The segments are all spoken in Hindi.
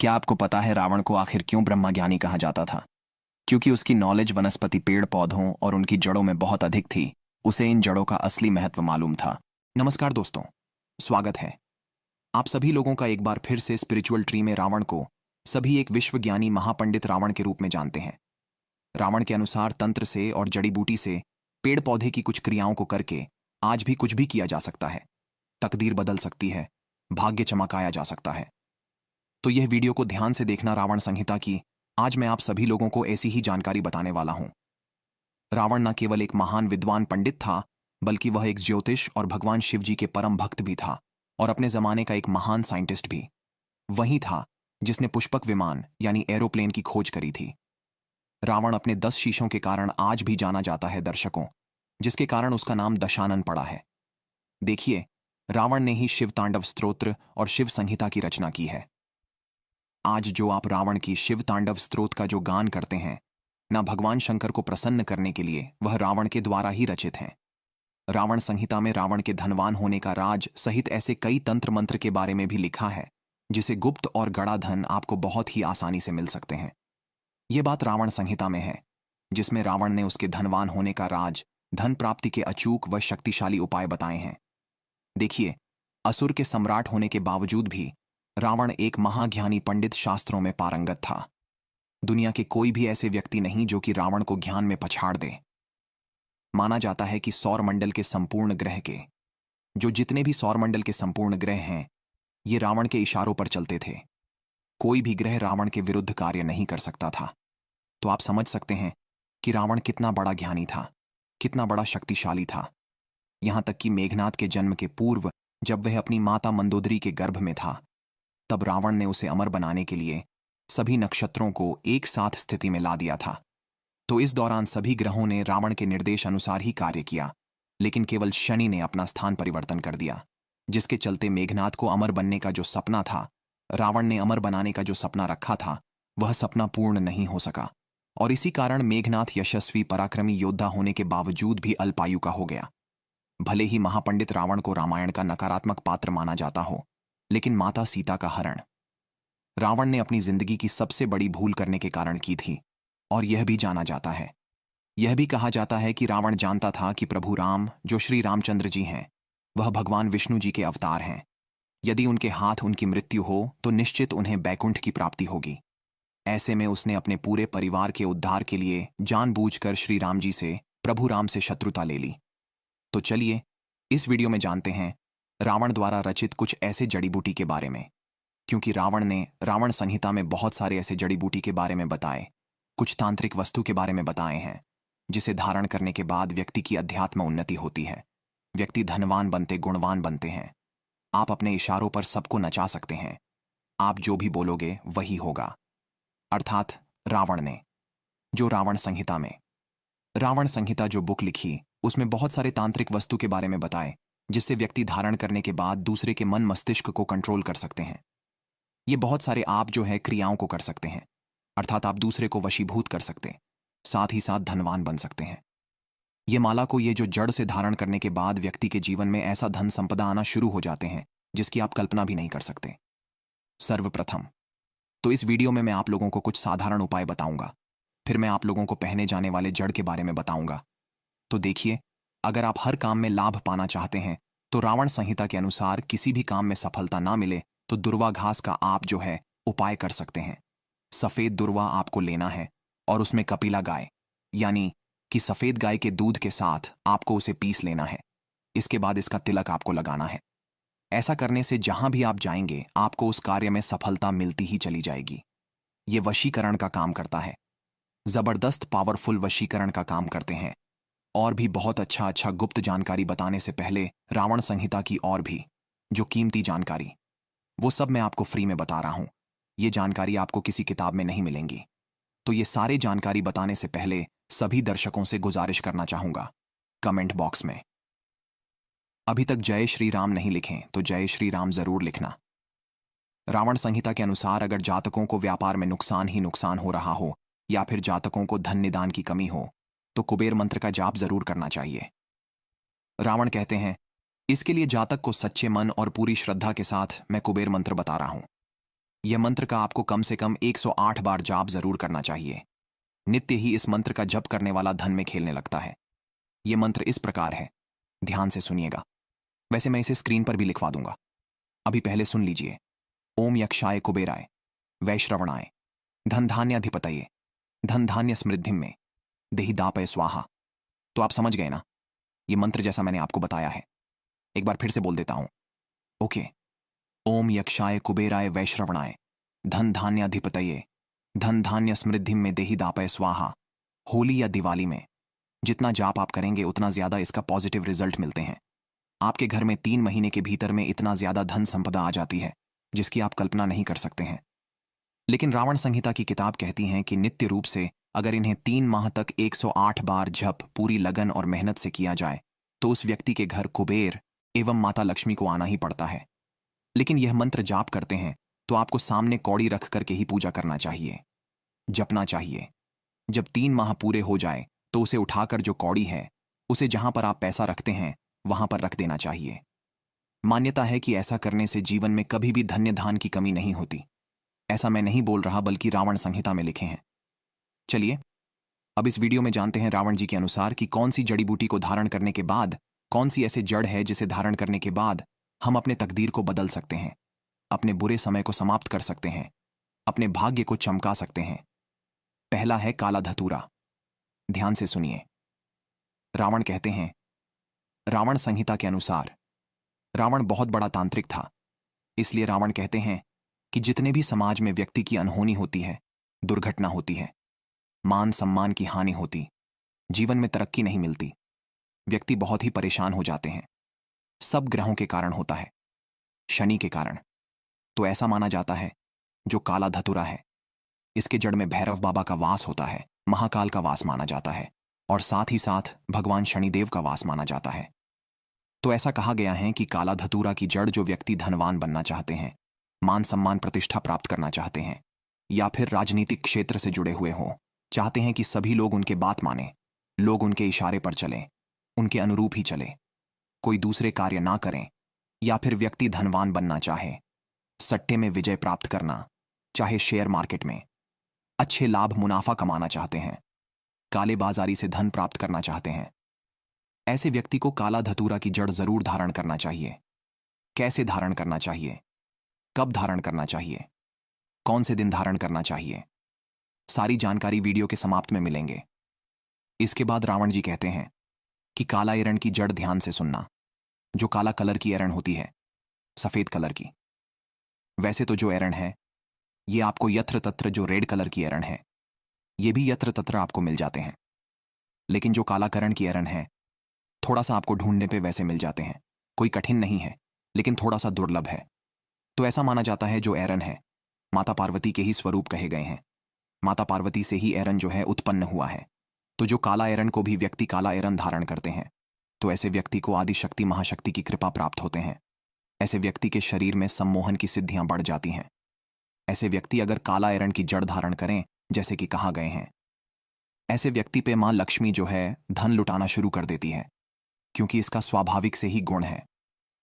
क्या आपको पता है रावण को आखिर क्यों ब्रह्मज्ञानी कहा जाता था? क्योंकि उसकी नॉलेज वनस्पति पेड़ पौधों और उनकी जड़ों में बहुत अधिक थी। उसे इन जड़ों का असली महत्व मालूम था। नमस्कार दोस्तों, स्वागत है आप सभी लोगों का एक बार फिर से स्पिरिचुअल ट्री में। रावण को सभी एक विश्वज्ञानी महापंडित रावण के रूप में जानते हैं। रावण के अनुसार तंत्र से और जड़ी बूटी से पेड़ पौधे की कुछ क्रियाओं को करके आज भी कुछ भी किया जा सकता है। तकदीर बदल सकती है, भाग्य चमकाया जा सकता है। तो यह वीडियो को ध्यान से देखना। रावण संहिता की आज मैं आप सभी लोगों को ऐसी ही जानकारी बताने वाला हूं। रावण न केवल एक महान विद्वान पंडित था, बल्कि वह एक ज्योतिष और भगवान शिव जी के परम भक्त भी था, और अपने जमाने का एक महान साइंटिस्ट भी। वही था जिसने पुष्पक विमान यानी एरोप्लेन की खोज करी थी। रावण अपने 10 शीशों के कारण आज भी जाना जाता है दर्शकों, जिसके कारण उसका नाम दशानन पड़ा है। देखिए, रावण ने ही शिव तांडव स्तोत्र और शिव संहिता की रचना की है। आज जो आप रावण की शिव तांडव स्तोत्र का जो गान करते हैं, ना भगवान शंकर को प्रसन्न करने के लिए, वह रावण के द्वारा ही रचित हैं। रावण संहिता में रावण के धनवान होने का राज सहित ऐसे कई तंत्र मंत्र के बारे में भी लिखा है, जिसे गुप्त और गड़ा धन आपको बहुत ही आसानी से मिल सकते हैं। ये बात रावण संहिता में है, जिसमें रावण ने उसके धनवान होने का राज, धन प्राप्ति के अचूक व शक्तिशाली उपाय बताए हैं। देखिए, असुर के सम्राट होने के बावजूद भी रावण एक महाज्ञानी पंडित, शास्त्रों में पारंगत था। दुनिया के कोई भी ऐसे व्यक्ति नहीं जो कि रावण को ज्ञान में पछाड़ दे। माना जाता है कि सौरमंडल के संपूर्ण ग्रह के जो जितने भी सौरमंडल के संपूर्ण ग्रह हैं, ये रावण के इशारों पर चलते थे। कोई भी ग्रह रावण के विरुद्ध कार्य नहीं कर सकता था। तो आप समझ सकते हैं कि रावण कितना बड़ा ज्ञानी था, कितना बड़ा शक्तिशाली था। यहां तक कि मेघनाद के जन्म के पूर्व, जब वह अपनी माता मंदोदरी के गर्भ में था, तब रावण ने उसे अमर बनाने के लिए सभी नक्षत्रों को एक साथ स्थिति में ला दिया था। तो इस दौरान सभी ग्रहों ने रावण के निर्देश अनुसार ही कार्य किया, लेकिन केवल शनि ने अपना स्थान परिवर्तन कर दिया, जिसके चलते मेघनाद को अमर बनने का जो सपना था, रावण ने अमर बनाने का जो सपना रखा था, वह सपना पूर्ण नहीं हो सका। और इसी कारण मेघनाद यशस्वी पराक्रमी योद्धा होने के बावजूद भी अल्पायु का हो गया। भले ही महापंडित रावण को रामायण का नकारात्मक पात्र माना जाता हो, लेकिन माता सीता का हरण रावण ने अपनी जिंदगी की सबसे बड़ी भूल करने के कारण की थी। और यह भी जाना जाता है, यह भी कहा जाता है कि रावण जानता था कि प्रभु राम, जो श्री रामचंद्र जी हैं, वह भगवान विष्णु जी के अवतार हैं। यदि उनके हाथ उनकी मृत्यु हो तो निश्चित उन्हें बैकुंठ की प्राप्ति होगी। ऐसे में उसने अपने पूरे परिवार के उद्धार के लिए जानबूझकर श्री राम जी से, प्रभु राम से शत्रुता ले ली। तो चलिए इस वीडियो में जानते हैं रावण द्वारा रचित कुछ ऐसे जड़ी बूटी के बारे में। क्योंकि रावण ने रावण संहिता में बहुत सारे ऐसे जड़ी बूटी के बारे में बताए, कुछ तांत्रिक वस्तु के बारे में बताए हैं, जिसे धारण करने के बाद व्यक्ति की अध्यात्म उन्नति होती है। व्यक्ति धनवान बनते, गुणवान बनते हैं। आप अपने इशारों पर सबको नचा सकते हैं। आप जो भी बोलोगे वही होगा। अर्थात रावण ने जो रावण संहिता जो बुक लिखी, उसमें बहुत सारे तांत्रिक वस्तु के बारे में बताए, जिससे व्यक्ति धारण करने के बाद दूसरे के मन मस्तिष्क को कंट्रोल कर सकते हैं। ये बहुत सारे आप जो है क्रियाओं को कर सकते हैं, अर्थात आप दूसरे को वशीभूत कर सकते हैं, साथ ही साथ धनवान बन सकते हैं। ये माला को ये जो जड़ से धारण करने के बाद व्यक्ति के जीवन में ऐसा धन संपदा आना शुरू हो जाते हैं, जिसकी आप कल्पना भी नहीं कर सकते। सर्वप्रथम तो इस वीडियो में मैं आप लोगों को कुछ साधारण उपाय बताऊंगा, फिर मैं आप लोगों को पहने जाने वाले जड़ के बारे में बताऊंगा। तो देखिए, अगर आप हर काम में लाभ पाना चाहते हैं, तो रावण संहिता के अनुसार किसी भी काम में सफलता ना मिले तो दुर्वा घास का आप जो है उपाय कर सकते हैं। सफेद दुर्वा आपको लेना है और उसमें कपिला गाय, यानी कि सफेद गाय के दूध के साथ आपको उसे पीस लेना है। इसके बाद इसका तिलक आपको लगाना है। ऐसा करने से जहां भी आप जाएंगे, आपको उस कार्य में सफलता मिलती ही चली जाएगी। ये वशीकरण का काम करता है, जबरदस्त पावरफुल वशीकरण का काम करते हैं। और भी बहुत अच्छा गुप्त जानकारी बताने से पहले रावण संहिता की और भी जो कीमती जानकारी, वो सब मैं आपको फ्री में बता रहा हूं। ये जानकारी आपको किसी किताब में नहीं मिलेंगी। तो ये सारे जानकारी बताने से पहले सभी दर्शकों से गुजारिश करना चाहूंगा, कमेंट बॉक्स में अभी तक जय श्री राम नहीं लिखें तो जय श्री राम जरूर लिखना। रावण संहिता के अनुसार अगर जातकों को व्यापार में नुकसान ही नुकसान हो रहा हो, या फिर जातकों को धन निदान की कमी हो, तो कुबेर मंत्र का जाप जरूर करना चाहिए। रावण कहते हैं, इसके लिए जातक को सच्चे मन और पूरी श्रद्धा के साथ मैं कुबेर मंत्र बता रहा हूं। यह मंत्र का आपको कम से कम 108 बार जाप जरूर करना चाहिए। नित्य ही इस मंत्र का जप करने वाला धन में खेलने लगता है। यह मंत्र इस प्रकार है, ध्यान से सुनिएगा। वैसे मैं इसे स्क्रीन पर भी लिखवा दूंगा, अभी पहले सुन लीजिए। ओम यक्षाय कुबेराय वैश्रवणाय धन धान्याधिपतये धन धान्य समृद्धि में देहि दापय स्वाहा। तो आप समझ गए ना, ये मंत्र जैसा मैंने आपको बताया है। एक बार फिर से बोल देता हूं। ओके। ओम यक्षाय कुबेराय वैश्रवणाय धन धान्याधिपतये धन धान्य समृद्धि में देहि दापय स्वाहा। होली या दिवाली में जितना जाप आप करेंगे उतना ज्यादा इसका पॉजिटिव रिजल्ट मिलते हैं। आपके घर में 3 महीने के भीतर में इतना ज्यादा धन संपदा आ जाती है जिसकी आप कल्पना नहीं कर सकते हैं। लेकिन रावण संहिता की किताब कहती है कि नित्य रूप से अगर इन्हें 3 माह तक 108 बार जप पूरी लगन और मेहनत से किया जाए तो उस व्यक्ति के घर कुबेर एवं माता लक्ष्मी को आना ही पड़ता है। लेकिन यह मंत्र जाप करते हैं तो आपको सामने कौड़ी रख करके ही पूजा करना चाहिए, जपना चाहिए। जब 3 माह पूरे हो जाए तो उसे उठाकर जो कौड़ी है उसे जहां पर आप पैसा रखते हैं वहां पर रख देना चाहिए। मान्यता है कि ऐसा करने से जीवन में कभी भी धन्य धान की कमी नहीं होती। ऐसा मैं नहीं बोल रहा, बल्कि रावण संहिता में लिखे हैं। चलिए अब इस वीडियो में जानते हैं रावण जी के अनुसार कि कौन सी जड़ी बूटी को धारण करने के बाद, कौन सी ऐसे जड़ है जिसे धारण करने के बाद हम अपने तकदीर को बदल सकते हैं, अपने बुरे समय को समाप्त कर सकते हैं, अपने भाग्य को चमका सकते हैं। पहला है काला धतूरा। ध्यान से सुनिए। रावण कहते हैं, रावण संहिता के अनुसार रावण बहुत बड़ा तांत्रिक था। इसलिए रावण कहते हैं कि जितने भी समाज में व्यक्ति की अनहोनी होती है, दुर्घटना होती है, मान सम्मान की हानि होती, जीवन में तरक्की नहीं मिलती, व्यक्ति बहुत ही परेशान हो जाते हैं, सब ग्रहों के कारण होता है, शनि के कारण। तो ऐसा माना जाता है जो काला धतूरा है, इसके जड़ में भैरव बाबा का वास होता है, महाकाल का वास माना जाता है और साथ ही साथ भगवान शनिदेव का वास माना जाता है। तो ऐसा कहा गया है कि काला धतूरा की जड़ जो व्यक्ति धनवान बनना चाहते हैं, मान सम्मान प्रतिष्ठा प्राप्त करना चाहते हैं, या फिर राजनीतिक क्षेत्र से जुड़े हुए हों, चाहते हैं कि सभी लोग उनके बात माने, लोग उनके इशारे पर चलें, उनके अनुरूप ही चले, कोई दूसरे कार्य ना करें, या फिर व्यक्ति धनवान बनना चाहे, सट्टे में विजय प्राप्त करना, चाहे शेयर मार्केट में अच्छे लाभ मुनाफा कमाना चाहते हैं, काले बाजारी से धन प्राप्त करना चाहते हैं, ऐसे व्यक्ति को काला धतूरा की जड़ जरूर धारण करना चाहिए। कैसे धारण करना चाहिए, कब धारण करना चाहिए, कौन से दिन धारण करना चाहिए, सारी जानकारी वीडियो के समाप्त में मिलेंगे। इसके बाद रावण जी कहते हैं कि काला एरण की जड़ ध्यान से सुनना। जो काला कलर की एरण होती है, सफेद कलर की। वैसे तो जो एरण है ये आपको यत्र तत्र, जो रेड कलर की एरण है ये भी यत्र तत्र आपको मिल जाते हैं। लेकिन जो काला करण की एरण है थोड़ा सा आपको ढूंढने पे वैसे मिल जाते हैं, कोई कठिन नहीं है लेकिन थोड़ा सा दुर्लभ है। तो ऐसा माना जाता है जो एरण है माता पार्वती के ही स्वरूप कहे गए हैं। माता पार्वती से ही एरण जो है उत्पन्न हुआ है। तो जो काला एरण को भी व्यक्ति काला एरण धारण करते हैं तो ऐसे व्यक्ति को आदि शक्ति महाशक्ति की कृपा प्राप्त होते हैं। ऐसे व्यक्ति के शरीर में सम्मोहन की सिद्धियां बढ़ जाती हैं। ऐसे व्यक्ति अगर काला एरण की जड़ धारण करें जैसे कि कहा गए हैं, ऐसे व्यक्ति पे मां लक्ष्मी जो है धन लुटाना शुरू कर देती है, क्योंकि इसका स्वाभाविक से ही गुण है।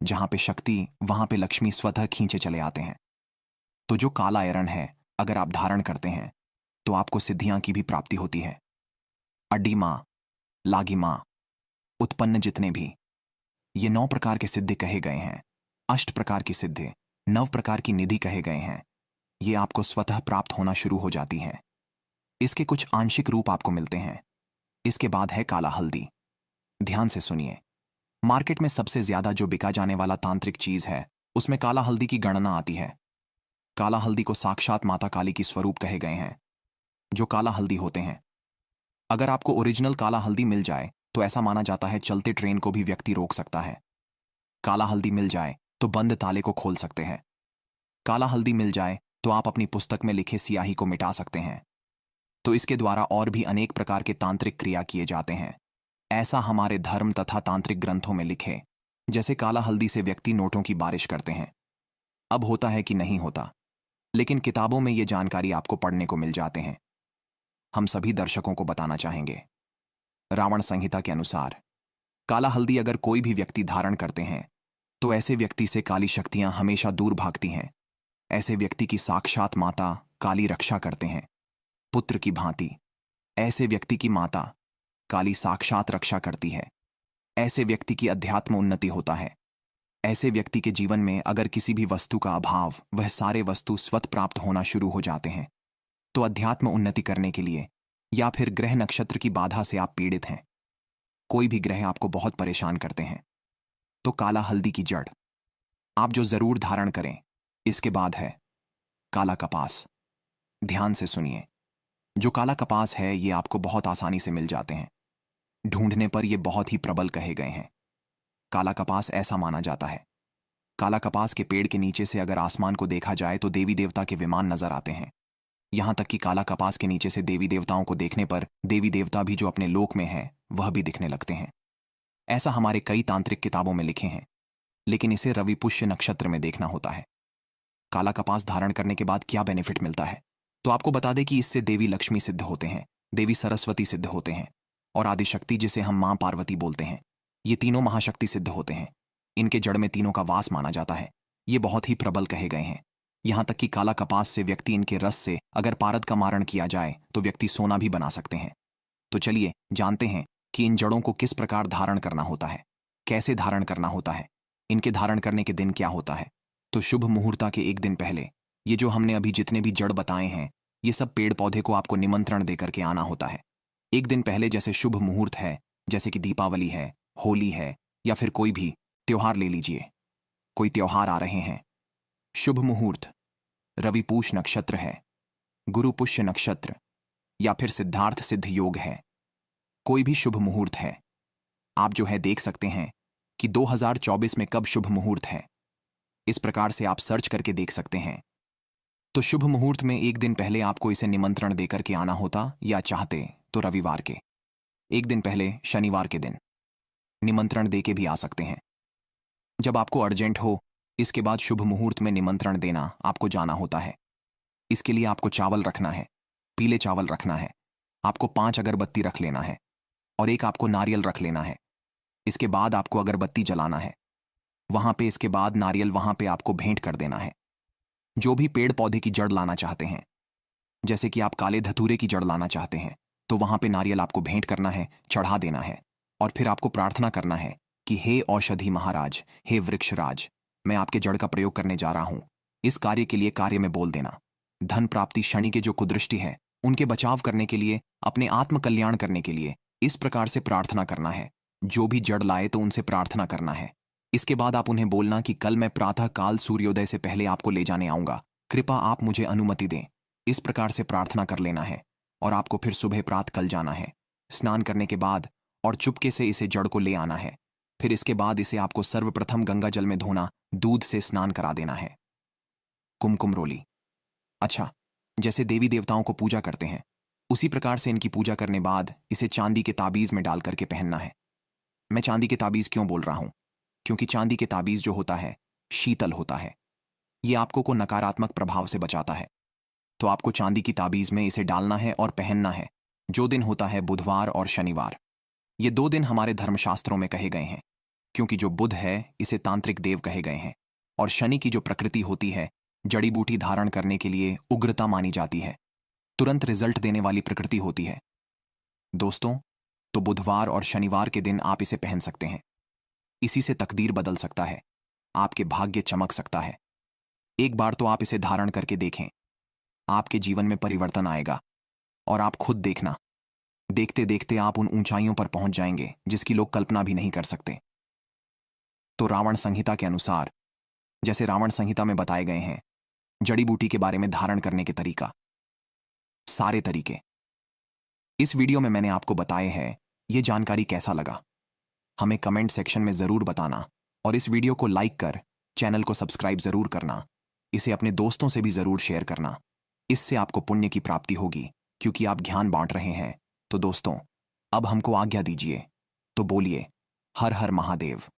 जहां पे शक्ति वहां पे लक्ष्मी स्वतः खींचे चले आते हैं। तो जो काला एरण है अगर आप धारण करते हैं तो आपको सिद्धियां की भी प्राप्ति होती है। अड्डी मां, लागी मां, उत्पन्न जितने भी ये 9 प्रकार के सिद्धि कहे गए हैं, 8 प्रकार की सिद्धि, 9 प्रकार की निधि कहे गए हैं, ये आपको स्वतः प्राप्त होना शुरू हो जाती है। इसके कुछ आंशिक रूप आपको मिलते हैं। इसके बाद है काला हल्दी। ध्यान से सुनिए। मार्केट में सबसे ज्यादा जो बिका जाने वाला तांत्रिक चीज है उसमें काला हल्दी की गणना आती है। काला हल्दी को साक्षात माता काली की स्वरूप कहे गए हैं। जो काला हल्दी होते हैं, अगर आपको ओरिजिनल काला हल्दी मिल जाए तो ऐसा माना जाता है चलते ट्रेन को भी व्यक्ति रोक सकता है। काला हल्दी मिल जाए तो बंद ताले को खोल सकते हैं। काला हल्दी मिल जाए तो आप अपनी पुस्तक में लिखे सियाही को मिटा सकते हैं। तो इसके द्वारा और भी अनेक प्रकार के तांत्रिक क्रिया किए जाते हैं। ऐसा हमारे धर्म तथा तांत्रिक ग्रंथों में लिखे। जैसे काला हल्दी से व्यक्ति नोटों की बारिश करते हैं। अब होता है कि नहीं होता, लेकिन किताबों में ये जानकारी आपको पढ़ने को मिल जाते हैं। हम सभी दर्शकों को बताना चाहेंगे। रावण संहिता के अनुसार काला हल्दी अगर कोई भी व्यक्ति धारण करते हैं तो ऐसे व्यक्ति से काली शक्तियां हमेशा दूर भागती हैं। ऐसे व्यक्ति की साक्षात माता काली रक्षा करते हैं, पुत्र की भांति। ऐसे व्यक्ति की माता काली साक्षात रक्षा करती है। ऐसे व्यक्ति की अध्यात्म उन्नति होता है। ऐसे व्यक्ति के जीवन में अगर किसी भी वस्तु का अभाव, वह सारे वस्तु स्वतः प्राप्त होना शुरू हो जाते हैं। तो अध्यात्म उन्नति करने के लिए या फिर ग्रह नक्षत्र की बाधा से आप पीड़ित हैं, कोई भी ग्रह आपको बहुत परेशान करते हैं, तो काला हल्दी की जड़ आप जो जरूर धारण करें। इसके बाद है काला कपास। ध्यान से सुनिए, जो काला कपास है ये आपको बहुत आसानी से मिल जाते हैं। ढूंढने पर ये बहुत ही प्रबल कहे गए हैं। काला कपास ऐसा माना जाता है, काला कपास के पेड़ के नीचे से अगर आसमान को देखा जाए तो देवी देवता के विमान नजर आते हैं। यहां तक कि काला कपास के नीचे से देवी देवताओं को देखने पर देवी देवता भी जो अपने लोक में है वह भी दिखने लगते हैं। ऐसा हमारे कई तांत्रिक किताबों में लिखे हैं, लेकिन इसे रवि पुष्य नक्षत्र में देखना होता है। काला कपास धारण करने के बाद क्या बेनिफिट मिलता है, तो आपको बता दें कि इससे देवी लक्ष्मी सिद्ध होते हैं, देवी सरस्वती सिद्ध होते हैं, और आदिशक्ति जिसे हम मां पार्वती बोलते हैं, ये तीनों महाशक्ति सिद्ध होते हैं। इनके जड़ में तीनों का वास माना जाता है। ये बहुत ही प्रबल कहे गए हैं। यहां तक कि काला कपास से व्यक्ति इनके रस से अगर पारद का मारण किया जाए तो व्यक्ति सोना भी बना सकते हैं। तो चलिए जानते हैं कि इन जड़ों को किस प्रकार धारण करना होता है, कैसे धारण करना होता है, इनके धारण करने के दिन क्या होता है। तो शुभ मुहूर्ता के एक दिन पहले ये जो हमने अभी जितने भी जड़ बताए हैं, ये सब पेड़ पौधे को आपको निमंत्रण देकर के आना होता है। एक दिन पहले जैसे शुभ मुहूर्त है, जैसे कि दीपावली है, होली है, या फिर कोई भी त्योहार ले लीजिए, कोई त्योहार आ रहे हैं। शुभ मुहूर्त रवि पूष नक्षत्र है, गुरु पुष्य नक्षत्र, या फिर सिद्धार्थ सिद्ध योग है। कोई भी शुभ मुहूर्त है, आप जो है देख सकते हैं कि 2024 में कब शुभ मुहूर्त है। इस प्रकार से आप सर्च करके देख सकते हैं। तो शुभ मुहूर्त में एक दिन पहले आपको इसे निमंत्रण देकर के आना होता, या चाहते तो रविवार के एक दिन पहले शनिवार के दिन निमंत्रण दे के भी आ सकते हैं। जब आपको अर्जेंट हो, इसके बाद शुभ मुहूर्त में निमंत्रण देना आपको जाना होता है। इसके लिए आपको चावल रखना है, पीले चावल रखना है, आपको 5 अगरबत्ती रख लेना है, और एक आपको नारियल रख लेना है। इसके बाद आपको अगरबत्ती जलाना है वहां पे। इसके बाद नारियल वहां पे आपको भेंट कर देना है। जो भी पेड़ पौधे की जड़ लाना चाहते हैं, जैसे कि आप काले धतूरे की जड़ लाना चाहते हैं, तो वहां पे नारियल आपको भेंट करना है, चढ़ा देना है, और फिर आपको प्रार्थना करना है कि हे औषधि महाराज, हे वृक्षराज, मैं आपके जड़ का प्रयोग करने जा रहा हूं। इस कार्य के लिए कार्य में बोल देना। धन प्राप्ति, शनि के जो कुदृष्टि है उनके बचाव करने के लिए, अपने आत्म कल्याण करने के लिए इस प्रकार से प्रार्थना करना है। जो भी जड़ लाए तो उनसे प्रार्थना करना है। इसके बाद आप उन्हें बोलना कि कल मैं प्रातः काल सूर्योदय से पहले आपको ले जाने आऊंगा, कृपा आप मुझे अनुमति दें। इस प्रकार से प्रार्थना कर लेना है, और आपको फिर सुबह प्रात कल जाना है स्नान करने के बाद, और चुपके से इसे जड़ को ले आना है। फिर इसके बाद इसे आपको सर्वप्रथम गंगा जल में धोना, दूध से स्नान करा देना है। कुमकुम रोली। अच्छा, जैसे देवी देवताओं को पूजा करते हैं उसी प्रकार से इनकी पूजा करने बाद इसे चांदी के ताबीज में डाल करके पहनना है। मैं चांदी के ताबीज क्यों बोल रहा हूं, क्योंकि चांदी के ताबीज जो होता है शीतल होता है। ये आपको को नकारात्मक प्रभाव से बचाता है। तो आपको चांदी की ताबीज में इसे डालना है और पहनना है। जो दिन होता है बुधवार और शनिवार। ये 2 दिन हमारे धर्मशास्त्रों में कहे गए हैं, क्योंकि जो बुध है इसे तांत्रिक देव कहे गए हैं, और शनि की जो प्रकृति होती है जड़ी बूटी धारण करने के लिए उग्रता मानी जाती है, तुरंत रिजल्ट देने वाली प्रकृति होती है। दोस्तों, तो बुधवार और शनिवार के दिन आप इसे पहन सकते हैं। इसी से तकदीर बदल सकता है, आपके भाग्य चमक सकता है। एक बार तो आप इसे धारण करके देखें, आपके जीवन में परिवर्तन आएगा, और आप खुद देखना, देखते देखते आप उन ऊंचाइयों पर पहुंच जाएंगे जिसकी लोग कल्पना भी नहीं कर सकते। तो रावण संहिता के अनुसार, जैसे रावण संहिता में बताए गए हैं जड़ी बूटी के बारे में धारण करने के तरीका, सारे तरीके इस वीडियो में मैंने आपको बताए हैं। ये जानकारी कैसा लगा हमें कमेंट सेक्शन में जरूर बताना, और इस वीडियो को लाइक कर चैनल को सब्सक्राइब जरूर करना। इसे अपने दोस्तों से भी जरूर शेयर करना। इससे आपको पुण्य की प्राप्ति होगी, क्योंकि आप ज्ञान बांट रहे हैं। तो दोस्तों, अब हमको आज्ञा दीजिए। तो बोलिए हर हर महादेव।